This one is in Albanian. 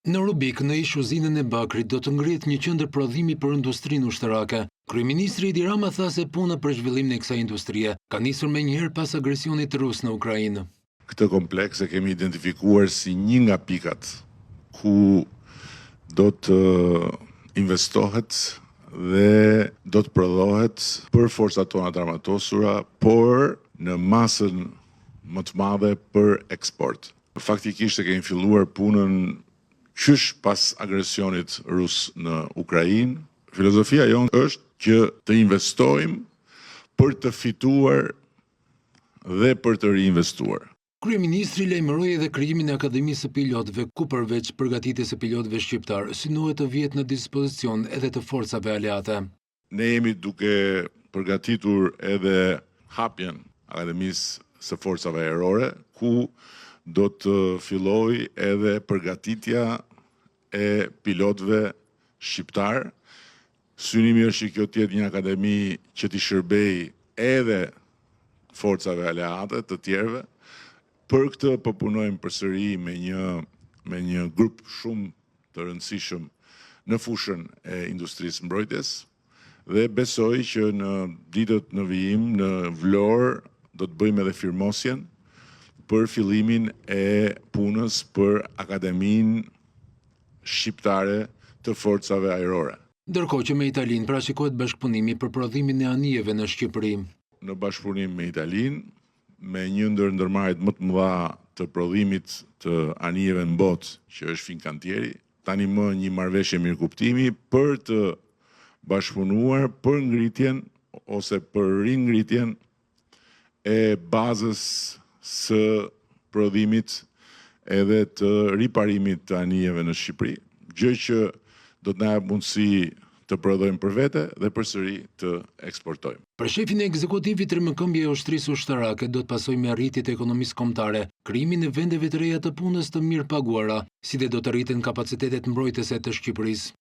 Në Rubik, në ish uzinën e Bakrit, do të ngrihet një qendër prodhimi për industrinë ushtarake. Kryeministri Edi Rama tha se puna për zhvillimin e kësaj industrie ka nisur menjëherë pas agresionit rus në Ukrainë. Këtë kompleks e kemi identifikuar si një nga pikat ku do të investohet dhe do të prodhohet për forcat tona të armatosura, por në masën më të madhe për eksport. Faktikisht e kemi filluar punën qysh pas agresionit rus në Ukrainë. Filozofia jonë është që të investojmë për të fituar dhe për të reinvestuar. Kryeministri lajmëroi edhe krijimin e Akademisë së Pilotëve, ku përveç përgatitjes së pilotëve shqiptar, synohet të vihet në dispozicion edhe të forcave aleate. Ne jemi duke përgatitur edhe hapjen Akademisë së Forcave Ajrore, ku do të filloj edhe përgatitja e pilotëve shqiptar. Synimi është që kjo të jetë një akademi që t'i shërbej edhe forcave aleate të tjerëve. Për këtë po punojmë përsëri me një grup shumë të rëndësishëm në fushën e industrisë mbrojtjes dhe besoj që në ditët në vijim në Vlorë do të bëjmë edhe firmosjen për fillimin e punës për Akademinë Shqiptare të Forcave Ajrore. Ndërkohë që me Italinë parashikohet bashkëpunimi për prodhimin e anijeve në Shqipëri. Në bashkëpunim me Italinë, me një ndër ndërmarrjet më të mëdha të prodhimit të anijeve në botë, që është Fincantieri, tani më një marrëveshje mirëkuptimi për të bashkëpunuar për ngritjen ose për ringritjen e bazës së prodhimit edhe të riparimit të anijeve në Shqipëri, gjë që do të na jap mundësi të prodhojmë për vete dhe përsëri të eksportojmë. Për shefin e ekzekutivit, rrëmëkëmbja e ushtrisë ushtarake do të pasojë me arritjet e ekonomisë kombëtare, krijimin e vendeve të reja të punës të mirë paguara, si dhe do të rriten kapacitetet mbrojtëse të Shqipërisë.